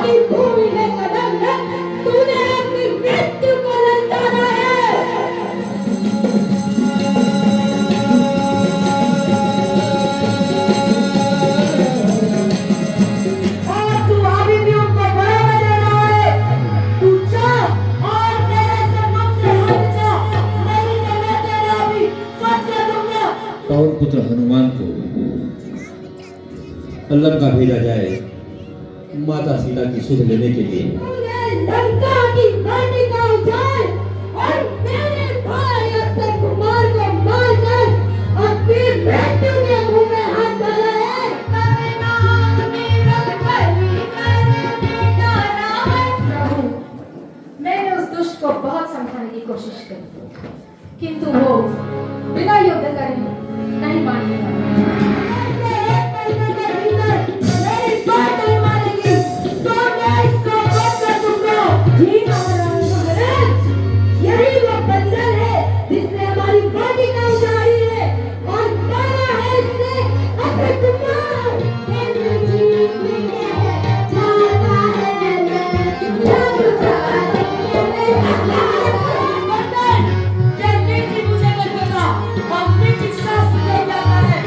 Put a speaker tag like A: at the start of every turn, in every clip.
A: की भूमि में कदम रख, तूने अपनी मृत्यु को ललकारा है। और तू अभी भी उनको बढ़ावा दे रहा है। तू जा और मेरे से मुझसे हट जा, नहीं तो मैं तेरा भी काट दूंगा।
B: पवन पुत्र हनुमान को लंका भेजा जाए माता सीता की सुध लेने के लिए।
A: लंका की माटी का उजाड़ और मेरे भाई अक्षय कुमार को मारकर अपनी मृत्यु के मुंह में हाथ डाला है। तेरे नाम नीरज बलि करे बेटा रावण।
C: मैंने उस दुष्ट को बहुत समझाने की कोशिश करी, किंतु वो बिना युद्ध करे नहीं मानेगा।
A: मेरी बात नहीं मानेगी तो मैं इसको काट कर दूंगा। जी महाराज, यही वो बंदर है जिसने हमारी माटी का उजाड़ी है और मारा है इसने अक्षय कुमार। इंद्र जी चाहता है मैं जादू मुझे मत बता। अपनी शिक्षा सुने जाता है,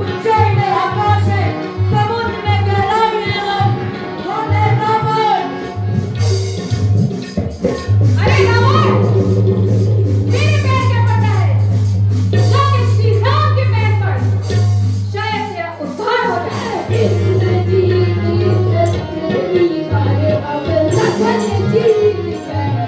A: ऊंचाई में आकाश है, समुद्र में गहराई में हम होने रावण। अरे रावण, तेरे पैर क्या पड़ता है? जाके श्री राम के पैर पर, शायद तेरा उद्धार हो जाए। इंद्र जी की सत्य वाले अब लखन जीत गए।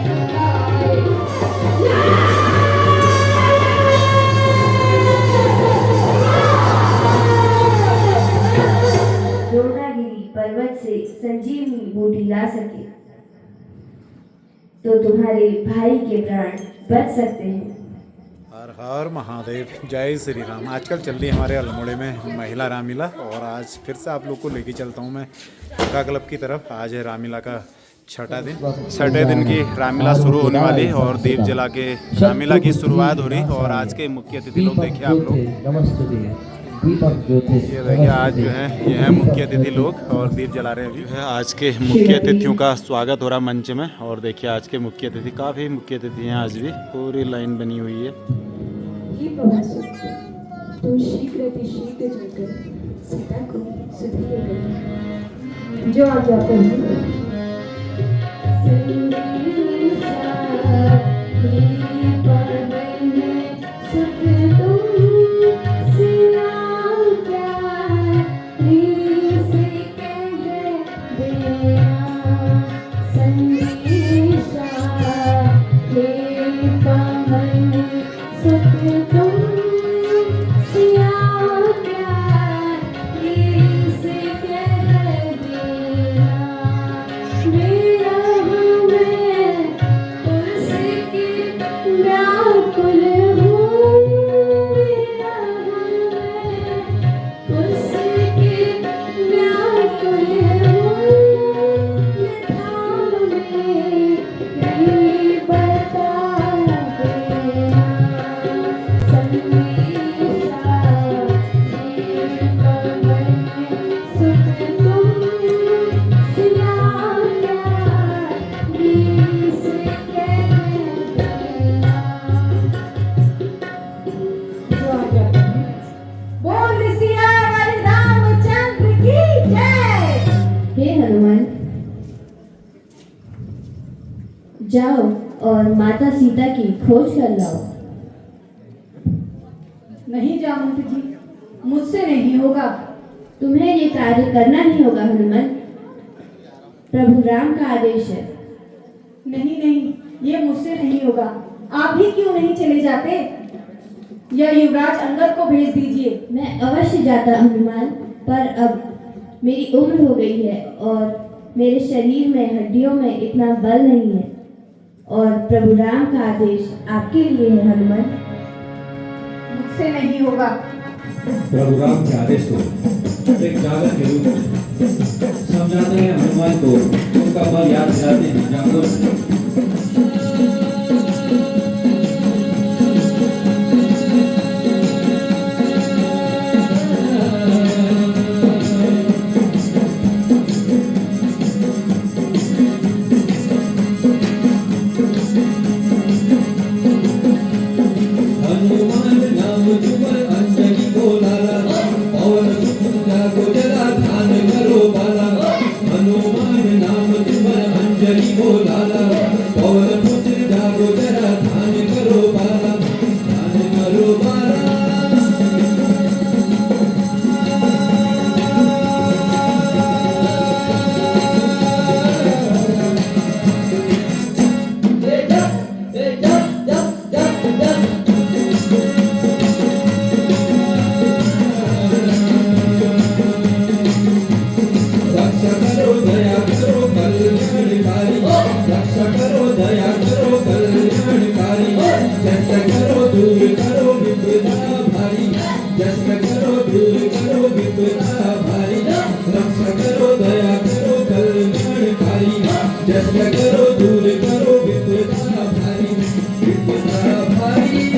D: द्रोणागिरी पर्वत से संजीवनी बूटी ला सके तो तुम्हारे भाई के प्राण बच सकते हैं।
E: हर हर महादेव, जय श्री राम। आजकल चल रही है हमारे अल्मोड़े में महिला रामलीला और आज फिर से आप लोग को लेके चलता हूँ मैं का क्लब की तरफ। आज है रामलीला का छठे दिन की रामलीला शुरू होने वाली है और दीप जला के रामलीला की शुरुआत हो रही। और आज के मुख्य अतिथि लोग देखिए आप लोग, ये देखिए आज जो है ये है मुख्य अतिथि लोग और दीप जला रहे हैं। अभी आज के मुख्य अतिथियों का स्वागत हो रहा मंच में। और देखिए आज के मुख्य अतिथि, काफ़ी मुख्य अतिथि हैं आज भी, पूरी लाइन बनी हुई है।
C: तो शीघ्र शीघ्र जाकर सीता को सुधीर जो आज्ञा करूँ।
D: जाओ और माता सीता की खोज कर लाओ।
C: नहीं जामवंत जी, मुझसे नहीं होगा।
D: तुम्हें ये कार्य करना ही होगा हनुमान, प्रभु राम का आदेश है।
C: नहीं नहीं, ये मुझसे नहीं होगा। आप ही क्यों नहीं चले जाते? या युवराज अंगद को भेज दीजिए।
D: मैं अवश्य जाता हनुमान, पर अब मेरी उम्र हो गई है और मेरे शरीर में हड्डियों में इतना बल नहीं है। और प्रभु राम का आदेश आपके लिए है हनुमान।
C: मुझसे नहीं होगा।
B: प्रभु राम के आदेश को एक जागत के रूप में समझाते हैं हनुमान को, उनका बल याद दिलाते हैं। जागो नहीं बोलाला पवन पुत्र जागो जरा ध्यान करो बाला ध्यान करो बाला रक्षा करो दया करो कल्याणकारी रक्षा करो दया करो कल्याणकारी जस्ट करो दूर करो विपदा भारी जस्ट करो दूर करो विपदा भारी रक्षा करो दया करो कल्याणकारी जस्ट करो दूर करो विपदा भारी विपदा भारी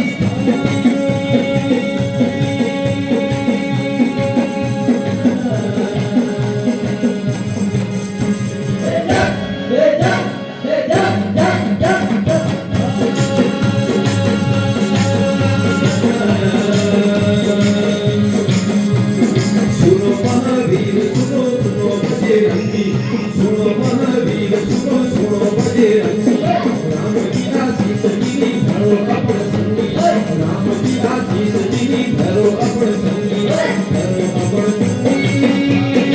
B: सुनो महावीर सुनो सुनो बजरंगी सुनो महावीर सुनो सुनो बजरंगी राम की आशीष गिरी धरो अपन संगी राम की आशीष गिरी धरो अपन संगी धरो अपन संगी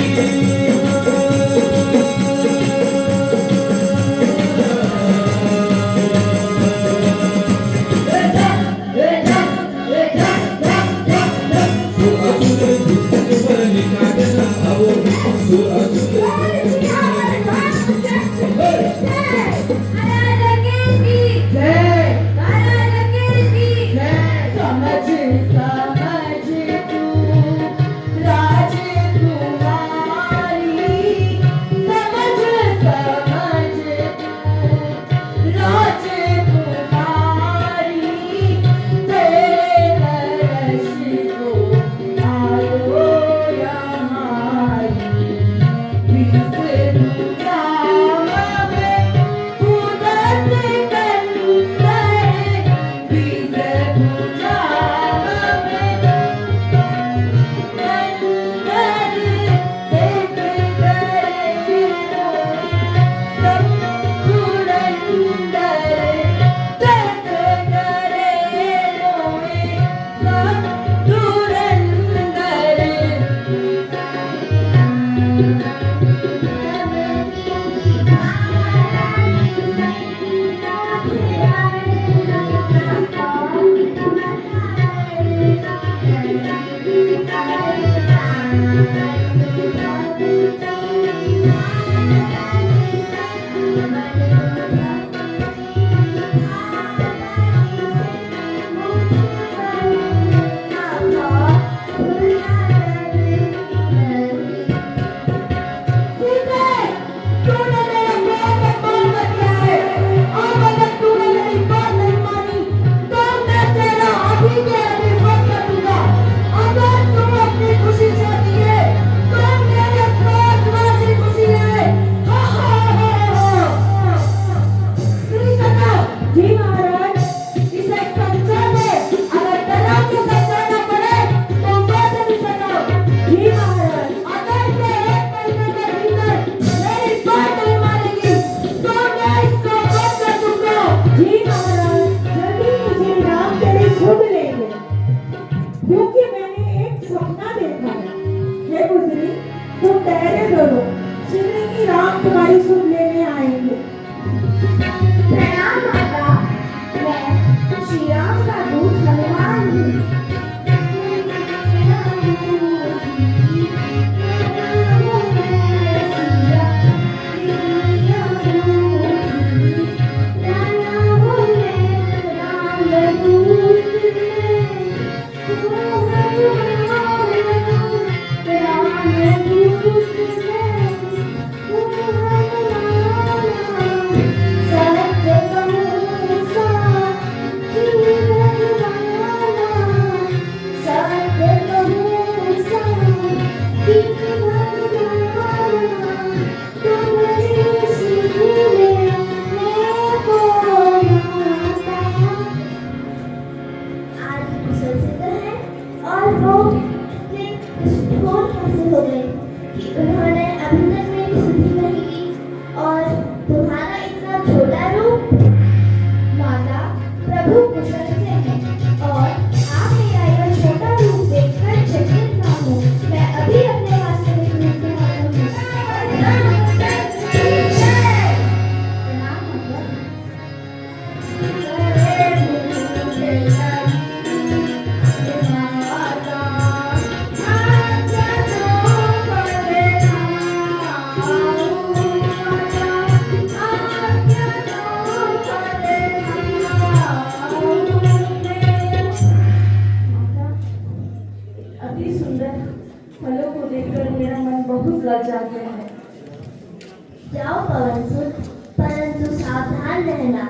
D: जाओ पवन सुत, परंतु सावधान रहना।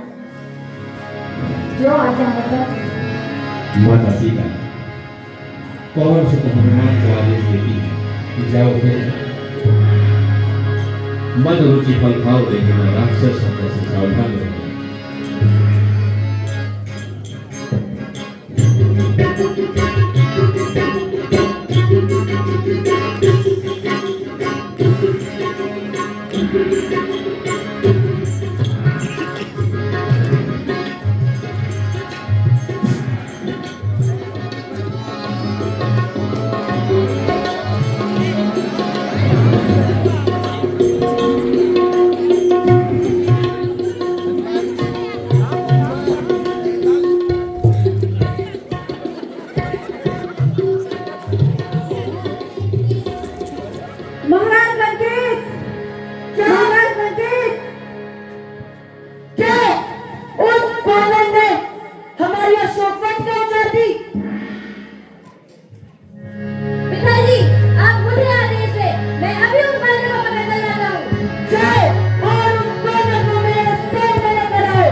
C: जो आज्ञा मतलब
B: माता सीता पवन सुत हनुमान को आदेश देती है कि जाओ फिर मन रुचि फल खाओ, लेकिन राक्षस शब्द से सावधान रहो।
C: महाराज लंकेश, महाराज लंकेश, क्या उस पागल ने हमारी अशोकवट को उजाड़ दी?
D: पिताजी, आप मुझे आदेश दें, मैं अभी उस बालक को पकड़ कर लाता हूँ।
C: जाओ और उस पागल को मेरे सामने लेकर आओ।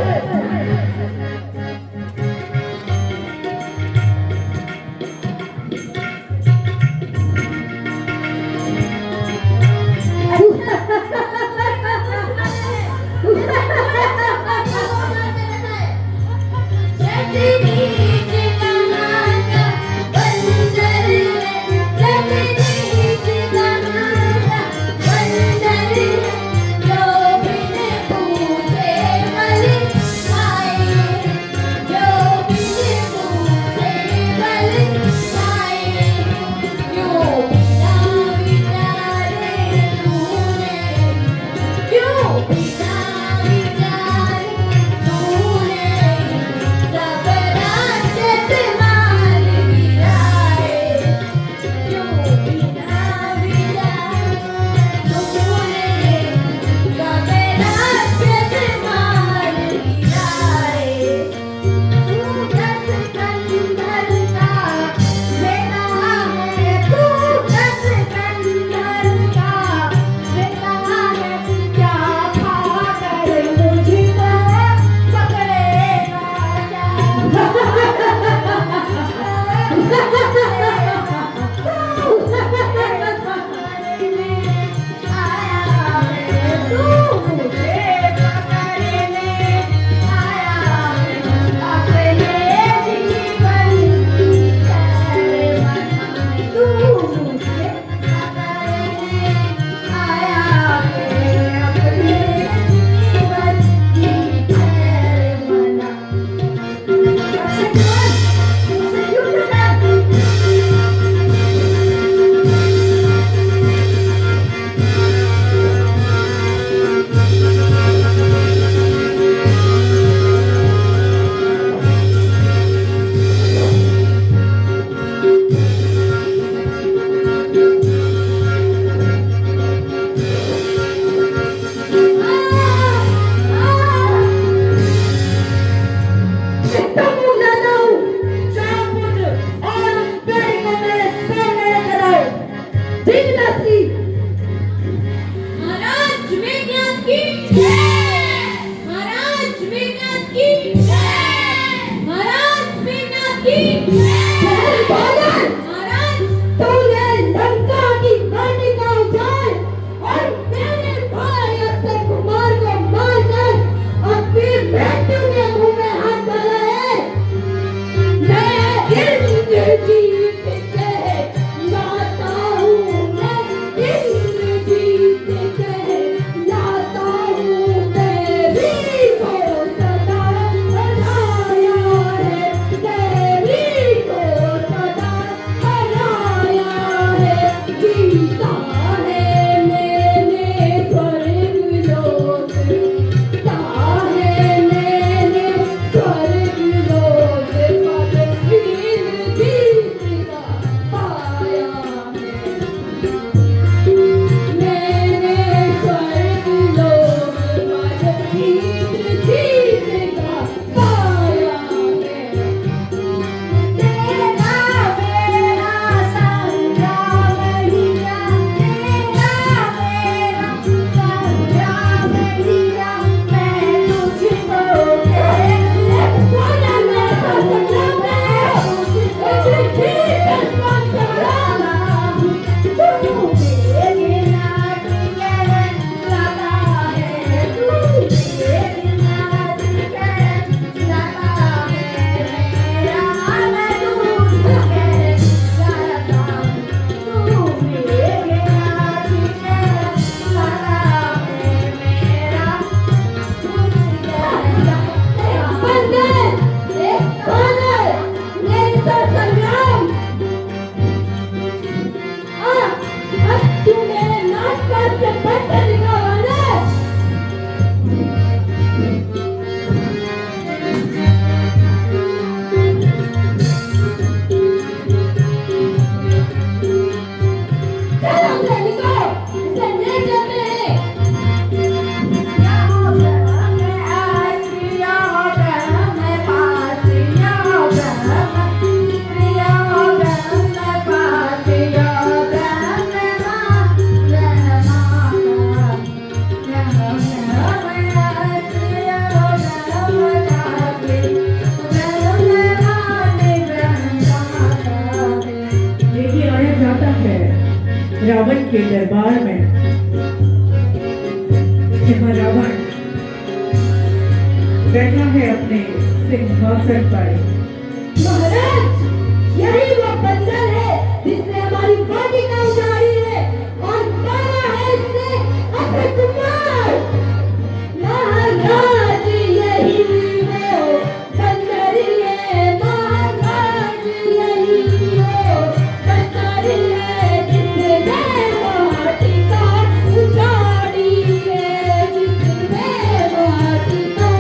F: दरबार में यहाँ रावण बैठा है अपने सिंहासन पर।
A: महाराज, यही वो बंदर है जिसने हमारी वाटिका उजाड़ी है और मारा है इसने अपने कुमार। महाराज, यही वो बंदर है, महाराज, यही वो बंदर है जिसने वाटिका उजाड़ी है, जिसने वाटिका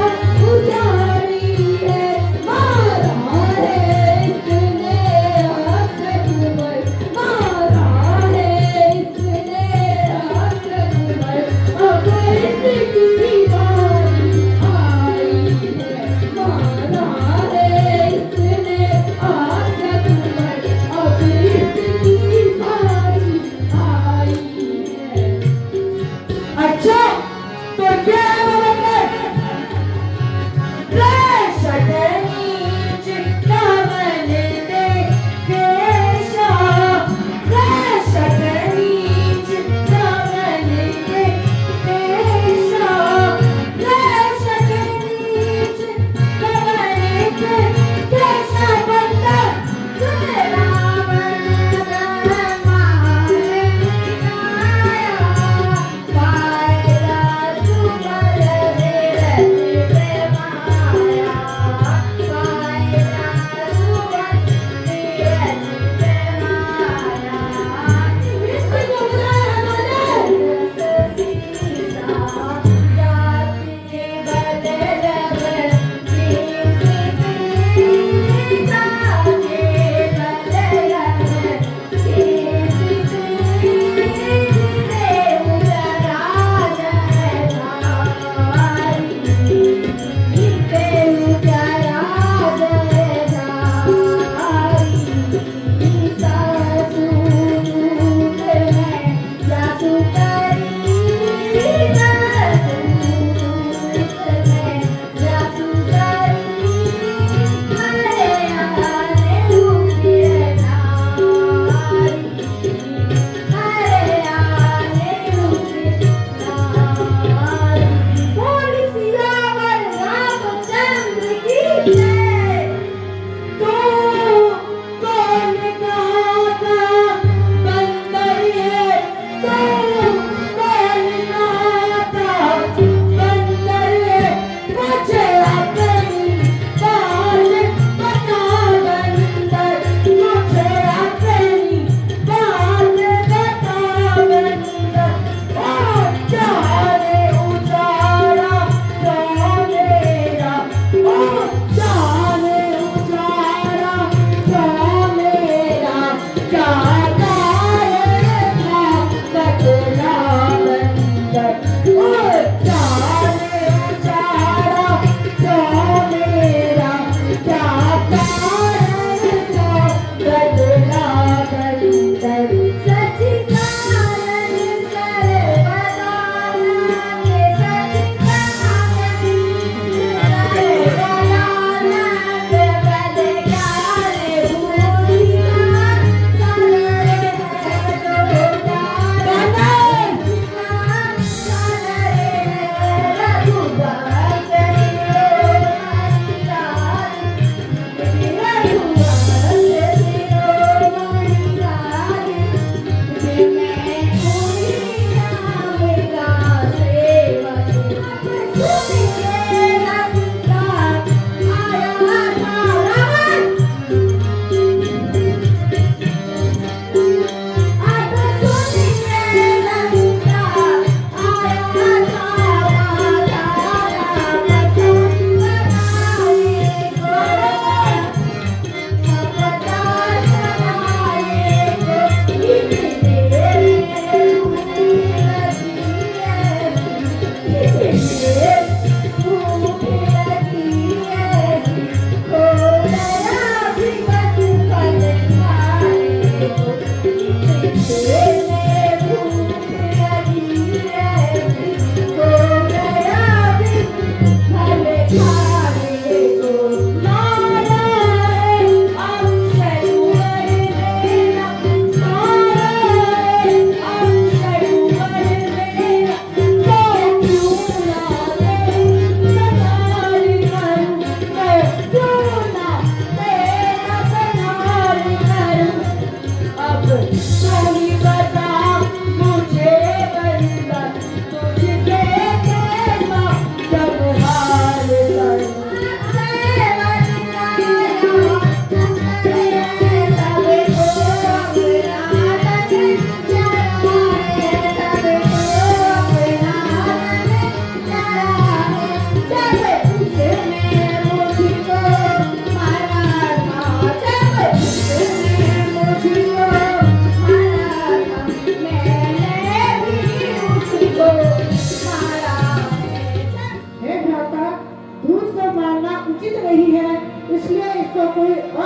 A: उजाड़ी है। मारा है इसने अकबर, मारा है इसने अकबर, अब इसकी बारी आई है। मारा है इसने अकबर, अब इसकी बारी आई है। अच्छा, तो क्या है वो बंदर?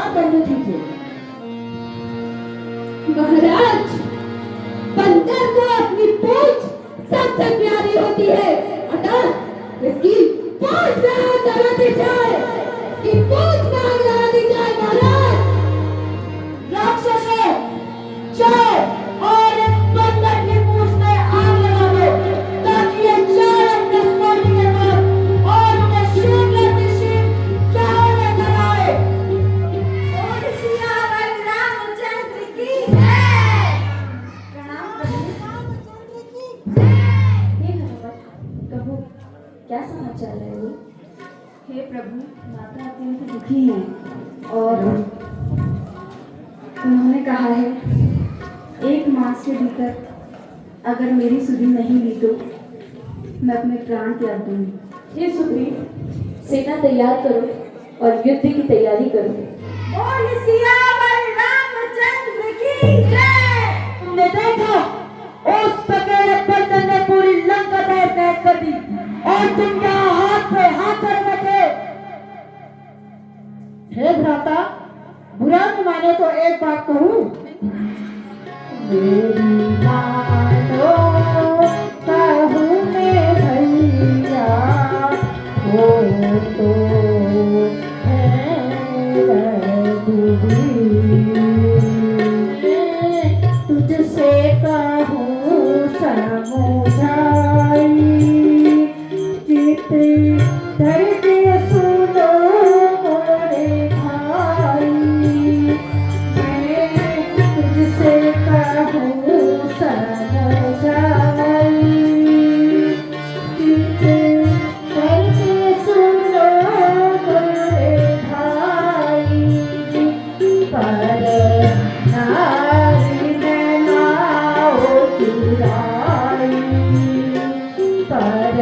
A: क्षमा करनी दीजिए।
D: महाराज, बंदर को अपनी पूंछ सबसे प्यारी होती है, अतः इसकी पूंछ में आग लगा दी जाए, इसकी पूंछ में आग लगा दी जाए। महाराज,
A: राक्षसों, जाओ और इस बंदर की पूंछ में आग लगा दो, ताकि ये चार अपने स्वर्ण के बाद और उन्हें शीघ्र क्या होने कराए।
D: और सियावर रामचंद्र की जय। प्रणाम हे हनुमत, कहो क्या समाचार है वो? हे प्रभु, माता अत्यंत दुखी है और उन्होंने कहा है 1 मास के भीतर अगर मेरी सुधि नहीं ली तो मैं अपने प्राण त्याग दूंगी। हे सुग्रीव, सेना तैयार करो और युद्ध की तैयारी करो। बोल सियावर रामचंद्र की जय।
A: तुमने देखा उस पकेड़े बंदर ने पूरी लंका तैर कर दी और तुम यहाँ हाथ पे हाथ कर बैठे। हे भ्राता, बुरा न माने तो एक बात कहूँ। मेरी मानो कहूँ मैं भैया, हो तो है रघुवीर। तुझसे कहूँ समुझाई, चित धर के सुनो मोरे भाई। मैं तुझसे कहूँ समझाई, चित धर के सुनो मोरे भाई। पर नारी ने नाव चुराई, पर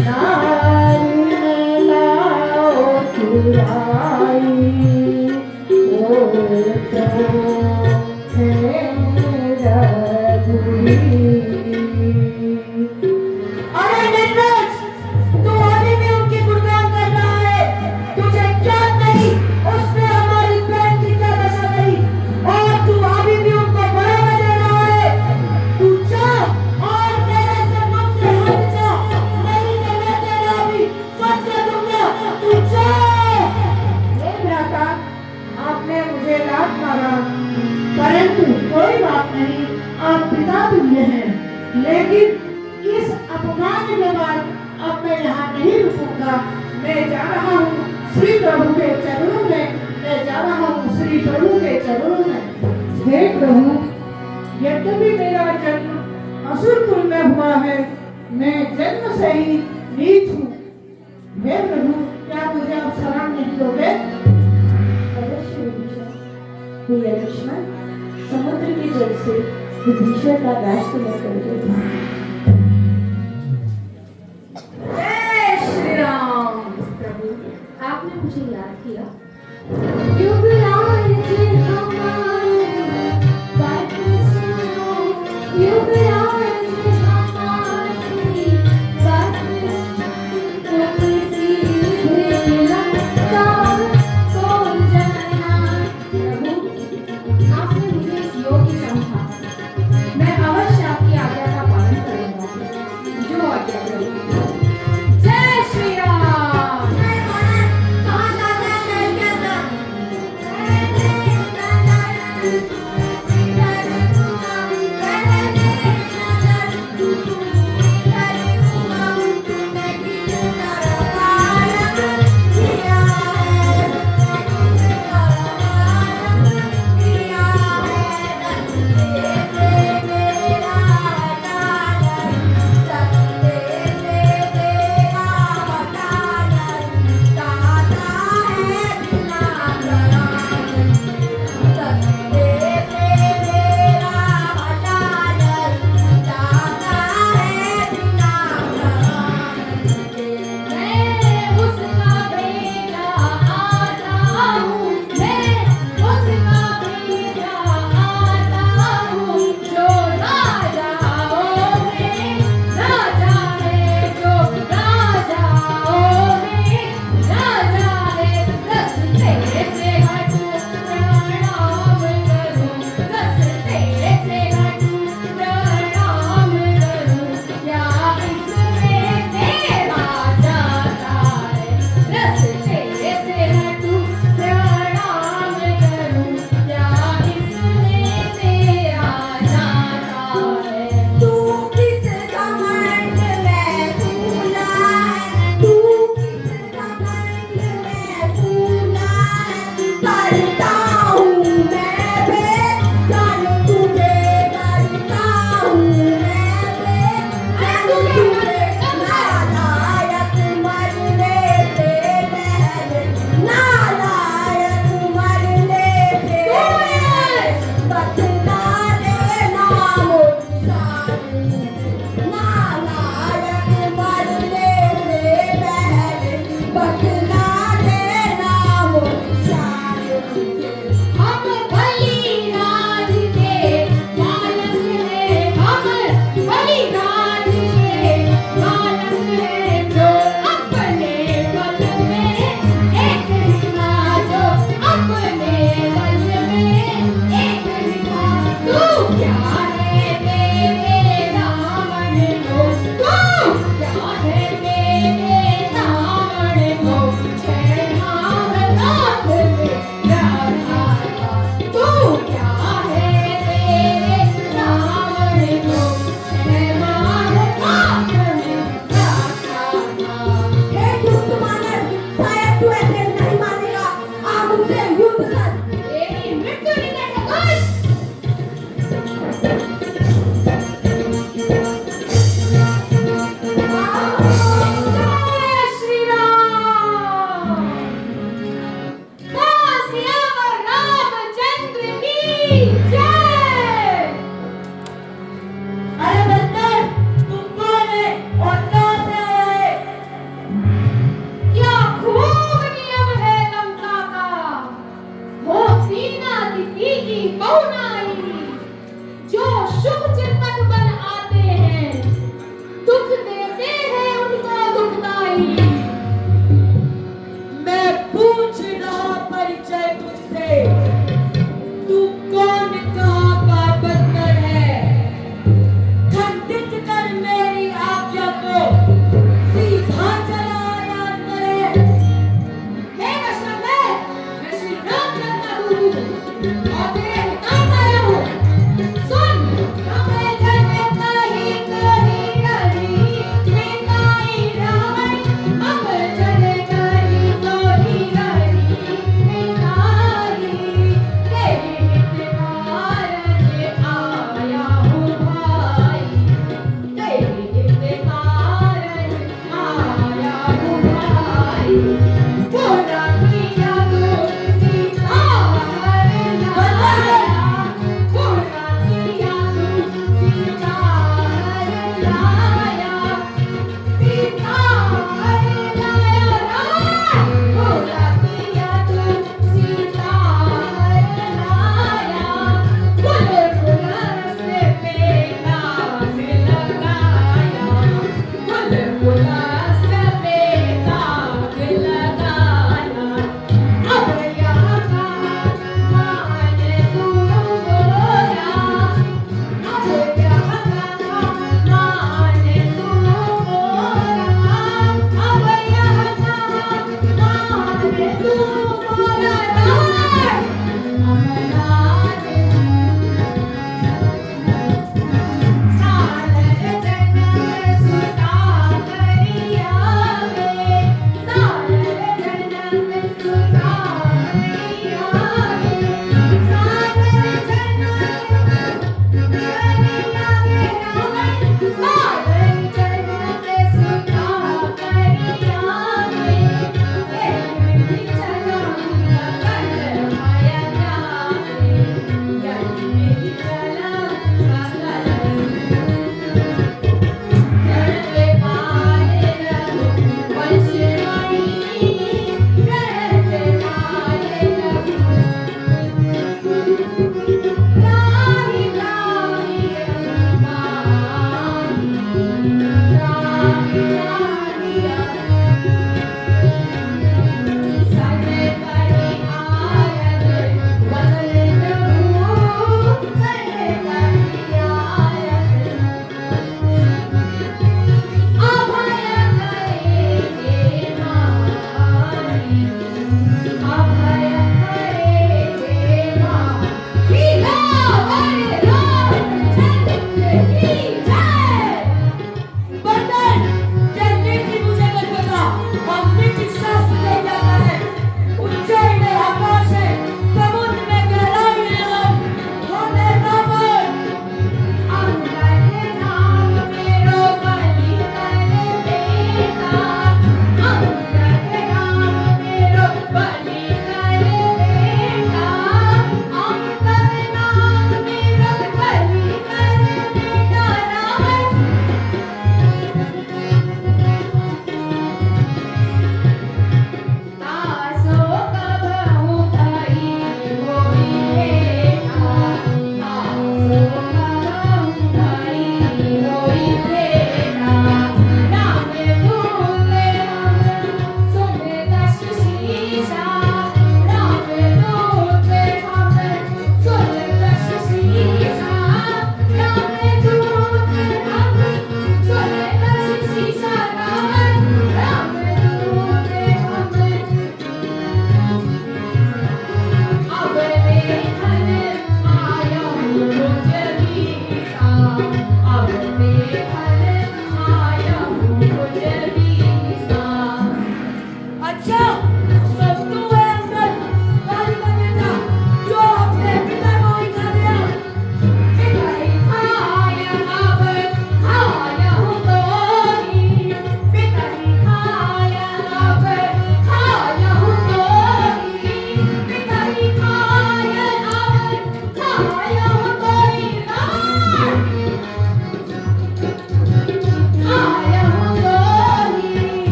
A: नारी ने नाव चुराई। ओ तो है रघुवीर। अरे निर्लज, तू अभी भी उनकी गुणगान कर रहा है। तुझे क्या नहीं उसने हमारी बहन की क्या दशा करी और तू अभी भी उनको बढ़ावा दे रहा है। तू जा और मेरे से मुझसे हट जा, नहीं तो मैं तेरा भी बदला दूंगा। तू जा। हे भ्राता, आपने मुझे लात मारा, परंतु कोई बात नहीं, आप पिता तुल्य हैं। लेकिन इस अपमान के बाद अब मैं यहाँ नहीं रुकूंगा। मैं जा रहा हूँ श्री प्रभु के चरणों में, मैं जा रहा हूँ श्री प्रभु के चरणों में। हे प्रभु, यद्यपि मेरा जन्म असुर कुल में हुआ है, मैं जन्म से ही नीच हूँ। हे प्रभु, क्या मुझे आप शरण नहीं दोगे?
D: अवश्य विभीषण। भैया लक्ष्मण, समुद्र के जल से विभीषण का नाश तो मैं कर दूंगा।
C: जय श्री राम।
D: प्रभु, आपने मुझे याद किया।
A: युवराज हमारी बात सुनो, युवराज हमारी बात सुनो। तुम सीधे लंका को जाना।
C: प्रभु, आपने मुझे इस योग की समझा, मैं अवश्य आपकी आज्ञा का पालन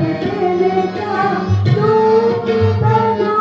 A: किसने का तू की बना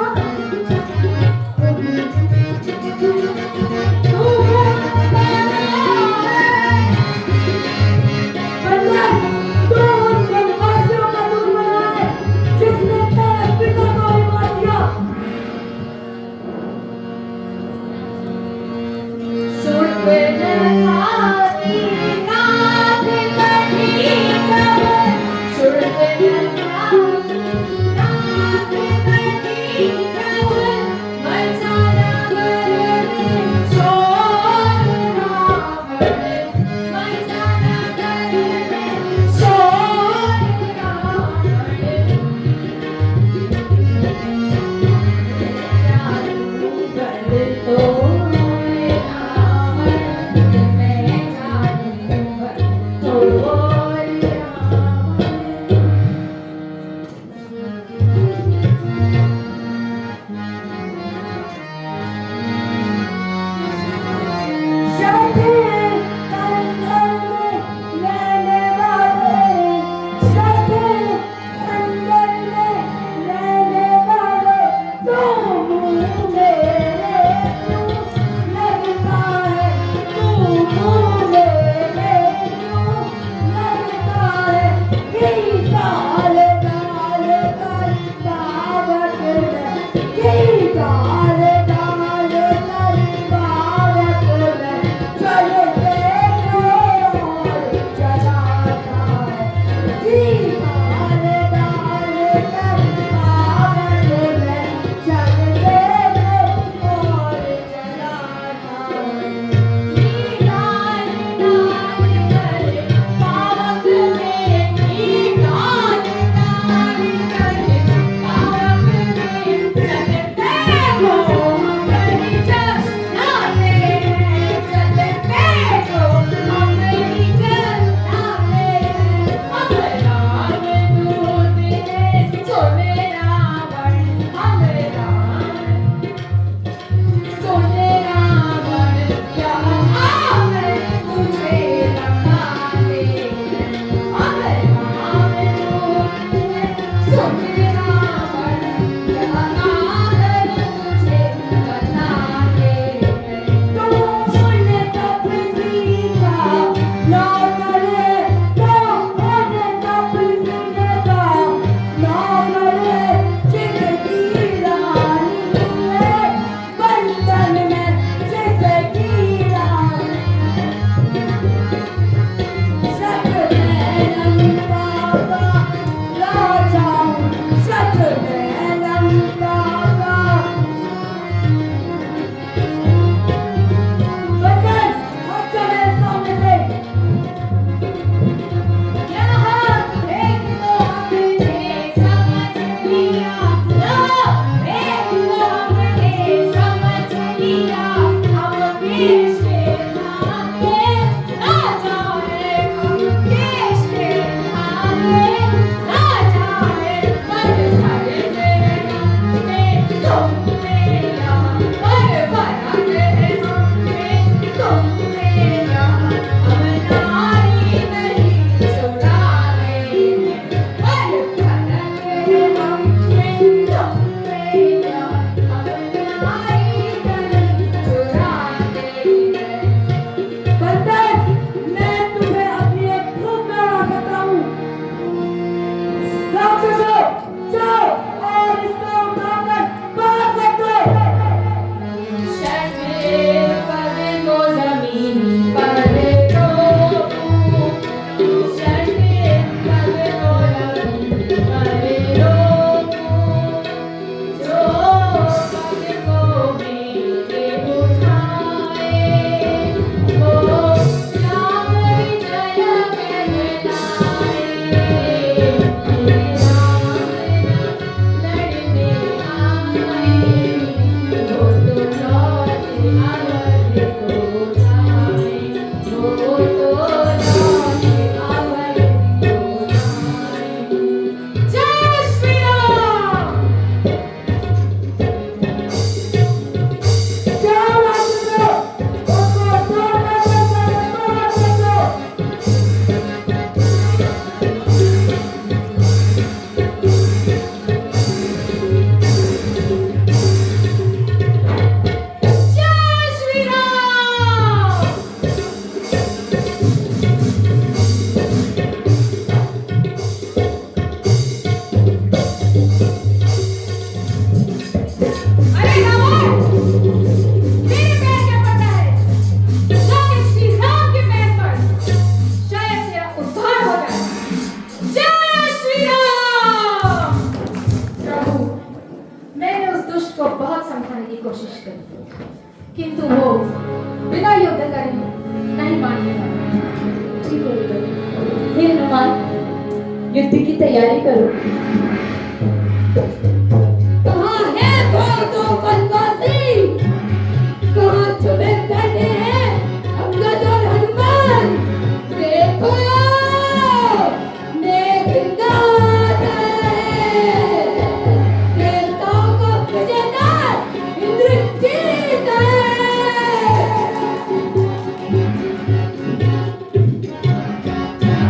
C: कोशिश करी, किंतु वो बिना युद्ध करे नहीं मानने वाला।
D: ठीक है रुद्र। हे हनुमान, युद्ध की तैयारी करो।
A: कहाँ है वो दो वनवासी? कहाँ छुपे बैठे हैं अंगद और हनुमान? देखो मेघनाद है, देवताओं का विजेता इंद्रजीत है।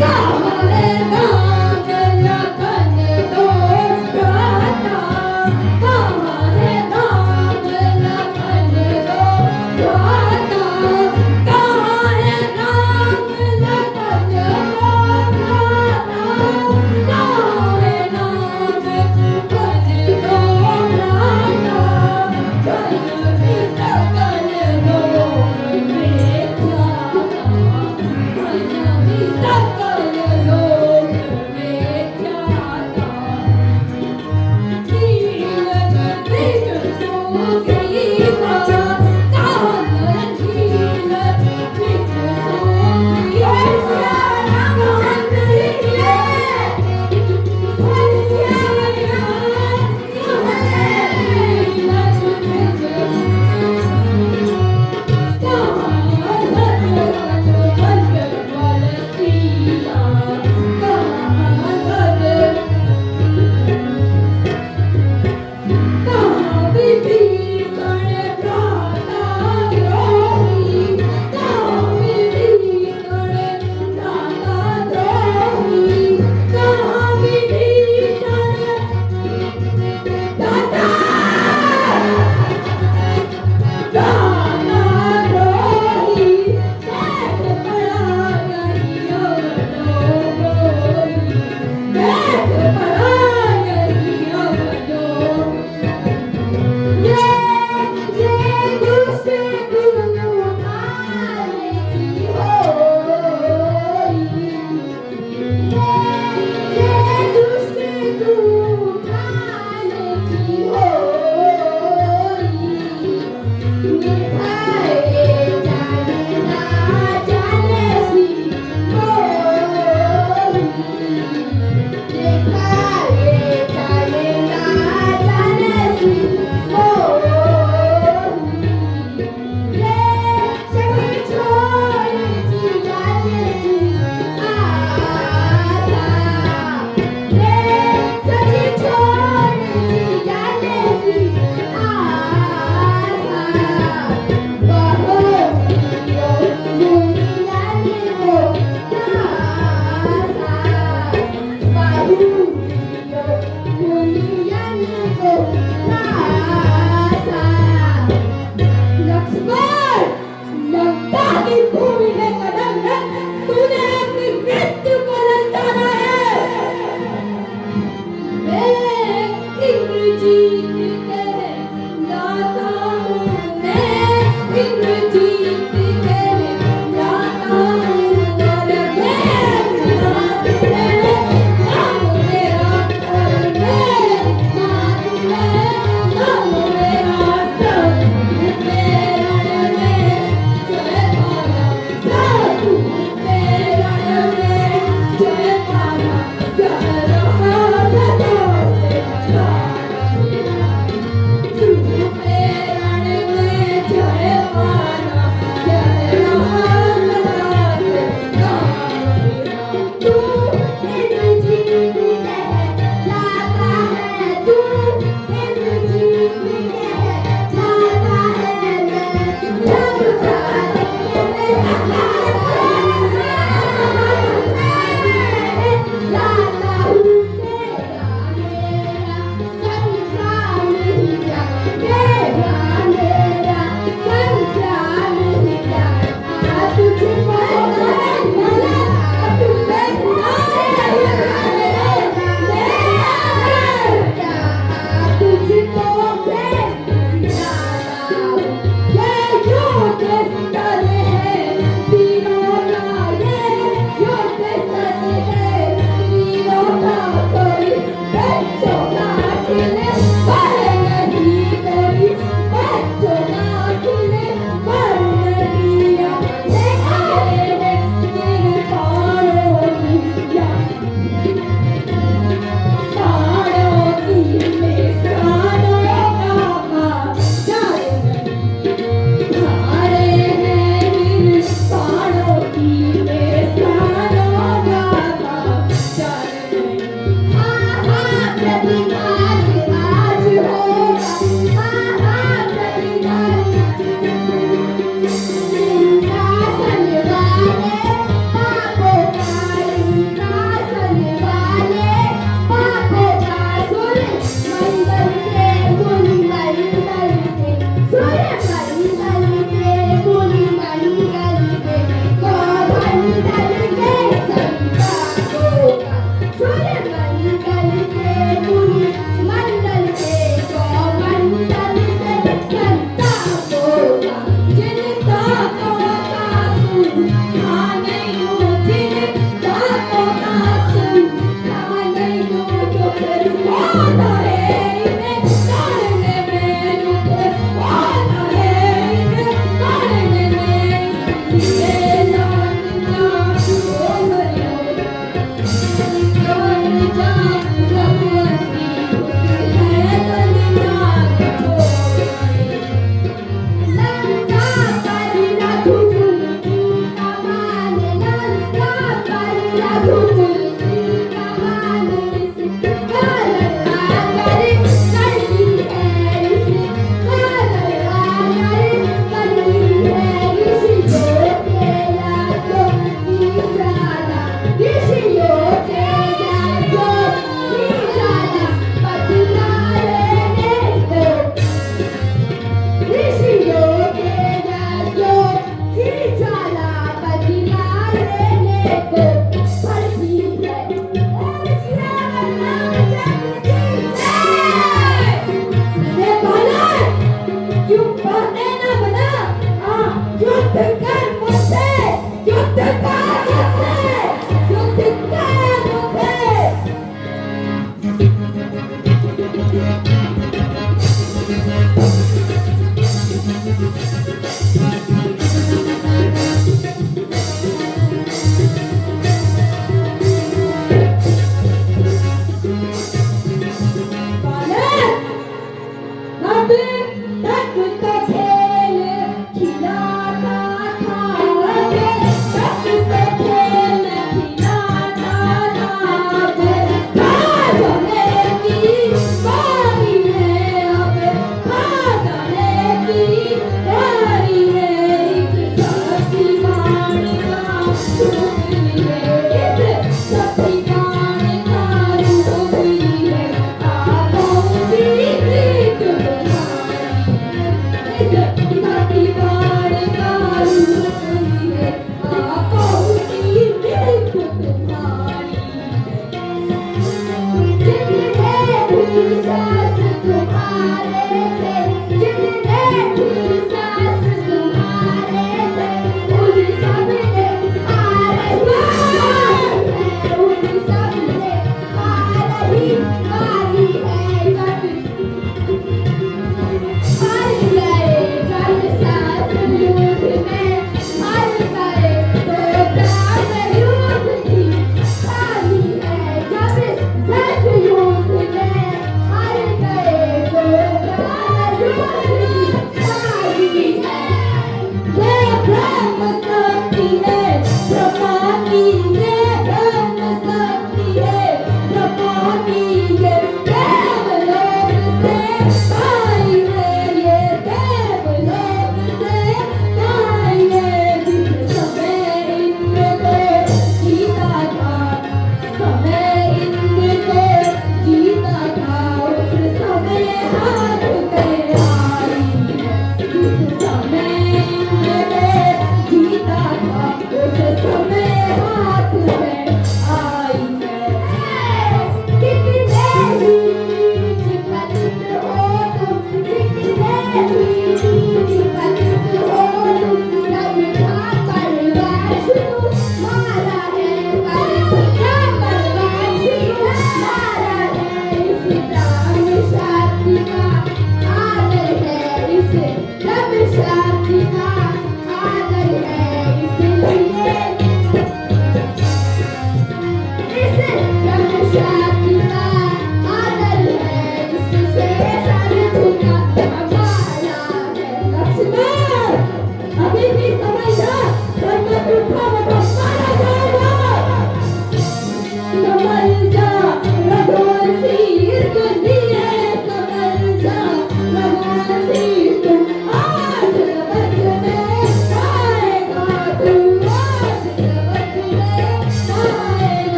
A: कहाँ है राम लखन दो भ्राता? कहाँ है राम लखन दो भ्राता? कहाँ है राम लखन दो भ्राता? कहाँ है राम लखन दो भ्राता? जल भी सकल लोक में जाता, जल भी सकल लोक में जाता।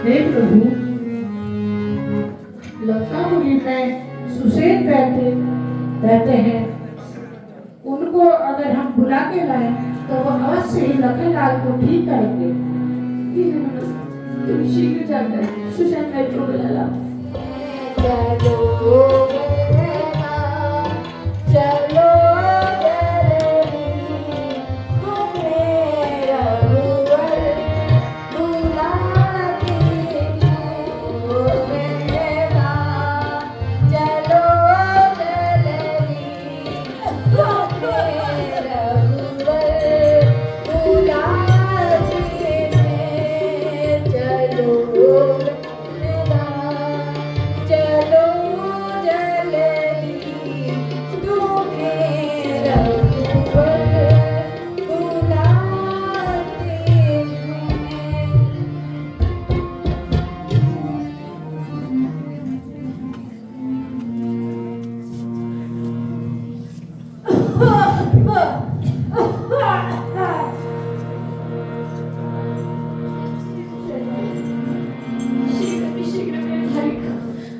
F: हे प्रभु, लंकापुरी में सुसेन रहते हैं। उनको अगर हम बुला के लाए तो वो अवश्य ही लखनलाल को ठीक करेंगे।
A: तुम शीघ्र जाकर सुशांत राय को बुला लाओ। चलो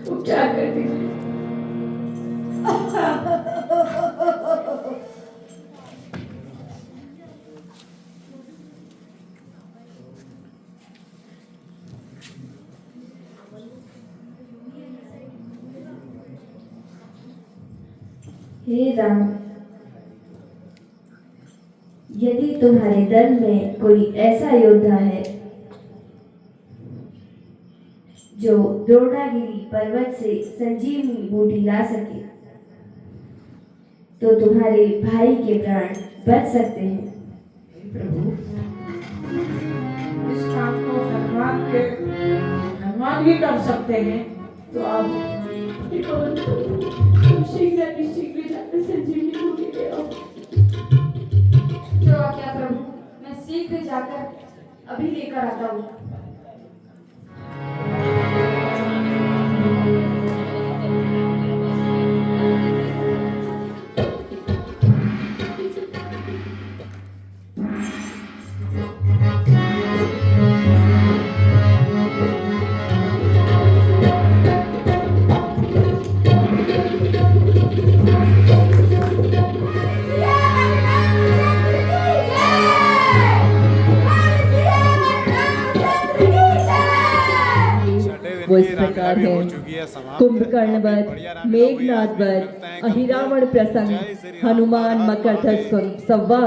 A: उपचार कर दीजिए।
D: हे राम, यदि तुम्हारे दल में कोई ऐसा योद्धा है जो द्रोणागिरी पर्वत से संजीवनी बूटी ला सके, तो तुम्हारे भाई के प्राण बच सकते हैं।
F: प्रभु, इस काम को हनुमान ही कर सकते हैं, तो आप
A: तुम शीघ्र जाकर संजीवनी बूटी ले आओ।
C: जो आज्ञा प्रभु, मैं शीघ्र जाकर अभी लेकर आता हूँ।
G: वो इस प्रकार है। कुंभकर्ण वध, मेघनाद वध, अहिरावण प्रसंग, हनुमान मकर संवाद।